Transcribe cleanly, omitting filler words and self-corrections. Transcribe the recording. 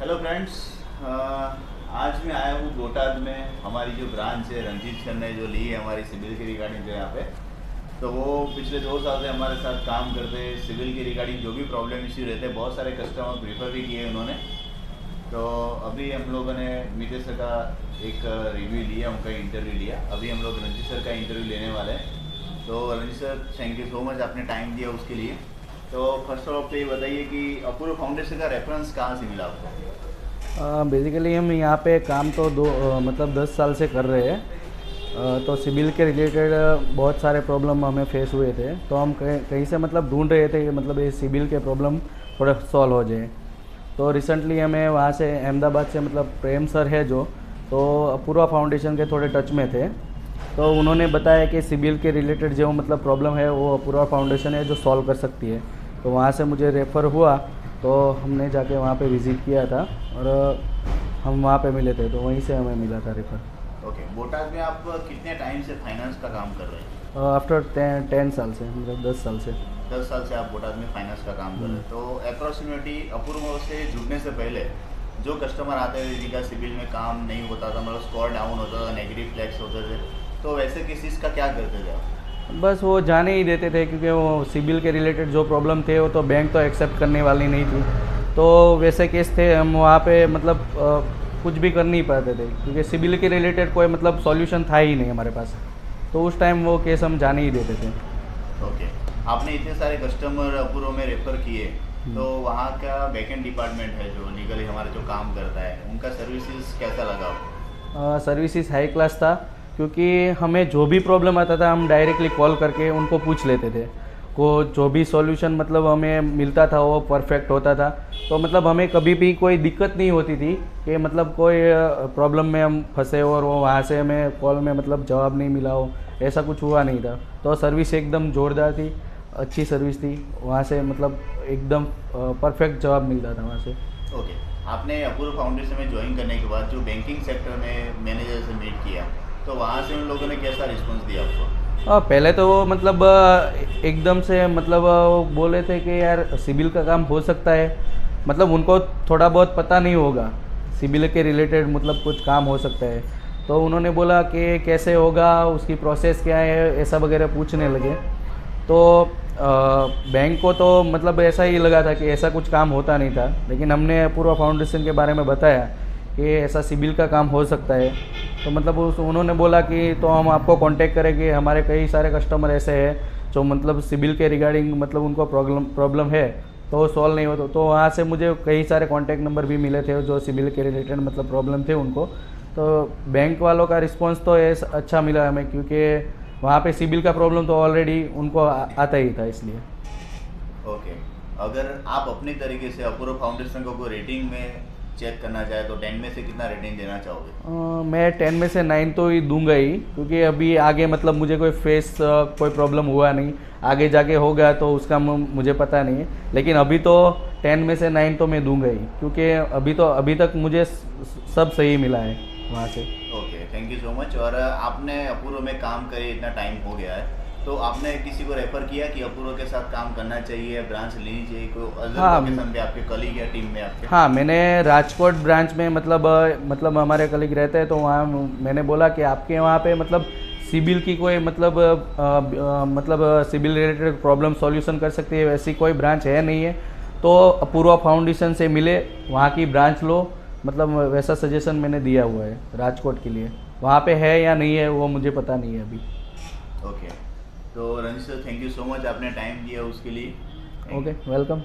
Hello friends, आज मैं आया हूँ बोटाद में। हमारी जो ब्रांच है रंजीत सर ने जो ली है हमारी सिविल की रिगार्डिंग जो यहाँ पे, तो वो पिछले 2 साल से हमारे साथ काम करते हैं। सिविल की रिगार्डिंग जो भी प्रॉब्लम इश्यू रहते हैं बहुत सारे कस्टमर प्रीफर भी किए उन्होंने। तो अभी हम लोगों ने मीते सर का एक रिव्यू लिया, उनका इंटरव्यू लिया। अभी हम लोग रंजीत सर का इंटरव्यू लेने वाले हैं। तो Ranjit sir, thank you so much, आपने टाइम दिया उसके लिए। तो फर्स्ट ऑफ ऑल ये बताइए कि अपूर्व फाउंडेशन का रेफरेंस कहाँ से मिला आपको? बेसिकली हम यहाँ पे काम तो मतलब 10 साल से कर रहे हैं। तो सिविल के रिलेटेड बहुत सारे प्रॉब्लम हमें फेस हुए थे, तो हम कहीं से मतलब ढूंढ रहे थे कि मतलब ये सिविल के प्रॉब्लम थोड़े सॉल्व हो जाए। तो रिसेंटली हमें वहाँ से अहमदाबाद से मतलब प्रेम सर है जो, तो अपूर्वा फाउंडेशन के थोड़े टच में थे। तो उन्होंने बताया कि सिविल के रिलेटेड जो मतलब प्रॉब्लम है वो अपूर्वा फाउंडेशन है जो सॉल्व कर सकती है। तो वहाँ से मुझे रेफ़र हुआ, तो हमने जाके वहाँ पे विज़िट किया था और हम वहाँ पे मिले थे, तो वहीं से हमें मिला था रेफ़र। ओके, बोटाद में आप कितने टाइम से फाइनेंस का काम कर रहे हैं? आफ्टर 10 साल से, मतलब 10 साल से। 10 साल से आप बोटाद में फाइनेंस का काम कर रहे हैं। तो अप्रॉक्सीमेटली अपूर्व से जुड़ने से पहले जो कस्टमर आते थे जिनका सिविल में काम नहीं होता था, मतलब स्कोर डाउन होता था, नेगेटिव फ्लैग्स होते थे, तो वैसे केसेस का क्या करते थे आप? बस वो जाने ही देते थे, क्योंकि वो सिविल के रिलेटेड जो प्रॉब्लम थे वो तो बैंक तो एक्सेप्ट करने वाली नहीं थी। तो वैसे केस थे, हम वहाँ पे मतलब कुछ भी कर नहीं पाते थे, क्योंकि सिविल के रिलेटेड कोई मतलब सॉल्यूशन था ही नहीं हमारे पास। तो उस टाइम वो केस हम जाने ही देते थे। ओके, आपने इतने सारे कस्टमर अपूर्व में रेफर किए, तो वहाँ का बैकएंड डिपार्टमेंट है जो लीगली हमारा जो काम करता है, उनका सर्विसेज कैसा लगा आपको? सर्विसेज हाई क्लास था, क्योंकि हमें जो भी प्रॉब्लम आता था हम डायरेक्टली कॉल करके उनको पूछ लेते थे। को जो भी सॉल्यूशन मतलब हमें मिलता था वो परफेक्ट होता था। तो मतलब हमें कभी भी कोई दिक्कत नहीं होती थी कि मतलब कोई प्रॉब्लम में हम फंसे और वो वहाँ से हमें कॉल में मतलब जवाब नहीं मिला हो, ऐसा कुछ हुआ नहीं था। तो सर्विस एकदम ज़ोरदार थी, अच्छी सर्विस थी वहाँ से, मतलब एकदम परफेक्ट जवाब मिलता था वहाँ से। ओके, आपने अपूर्व फाउंडेशन में ज्वाइन करने के बाद जो बैंकिंग सेक्टर में मैनेजर से मीट किया, तो वहाँ से उन लोगों ने कैसा रिस्पॉन्स दिया आपको? पहले तो वो मतलब एकदम से मतलब वो बोले थे कि यार सिविल का काम हो सकता है, मतलब उनको थोड़ा बहुत पता नहीं होगा सिविल के रिलेटेड मतलब कुछ काम हो सकता है। तो उन्होंने बोला कि कैसे होगा, उसकी प्रोसेस क्या है, ऐसा वगैरह पूछने लगे। तो बैंक को तो मतलब ऐसा ही लगा था कि ऐसा कुछ काम होता नहीं था, लेकिन हमने अपूर्वा फाउंडेशन के बारे में बताया कि ऐसा सिविल का काम हो सकता है। तो मतलब उन्होंने बोला कि तो हम आपको कांटेक्ट करेंगे, हमारे कई सारे कस्टमर ऐसे हैं जो मतलब सिविल के रिगार्डिंग मतलब उनको प्रॉब्लम है तो सॉल्व नहीं हो। तो वहाँ से मुझे कई सारे कांटेक्ट नंबर भी मिले थे जो सिविल के रिलेटेड मतलब प्रॉब्लम थे उनको। तो बैंक वालों का रिस्पॉन्स तो अच्छा मिला हमें, क्योंकि वहाँ पे सिविल का प्रॉब्लम तो ऑलरेडी उनको आता ही था, इसलिए। ओके, अगर आप अपने तरीके से अपूर्व फाउंडेशन को कोई रेटिंग में चेक करना चाहे तो 10 में से कितना रेटिंग देना चाहोगे? मैं 10 में से 9 तो ही दूंगा ही, क्योंकि अभी आगे मतलब मुझे कोई प्रॉब्लम हुआ नहीं। आगे जाके होगा तो उसका मुझे पता नहीं है, लेकिन अभी तो 10 में से 9 तो मैं दूंगा ही, क्योंकि अभी तक मुझे सब सही मिला है वहाँ से। Okay, thank you so much. और आपने अपूर्व में काम करे इतना टाइम हो गया है, तो आपने किसी को रेफर किया कि अपूर्व के साथ काम करना चाहिए, ब्रांच लेनी चाहिए, कोई अदर हाँ, लोकेशन पे आपके कलीग या टीम में आपके? हाँ, मैंने राजकोट ब्रांच में मतलब हमारे कलीग रहते हैं, तो वहाँ मैंने बोला कि आपके वहाँ पे मतलब सिविल की कोई मतलब सिविल रिलेटेड प्रॉब्लम सॉल्यूशन कर सकती है वैसी कोई ब्रांच है नहीं है, तो अपूर्वा फाउंडेशन से मिले, वहाँ की ब्रांच लो, मतलब वैसा सजेशन मैंने दिया हुआ है राजकोट के लिए। वहाँ पे है या नहीं है वो मुझे पता नहीं है अभी। ओके, तो Ranjit sir, thank you so much, आपने टाइम दिया उसके लिए। Okay, welcome.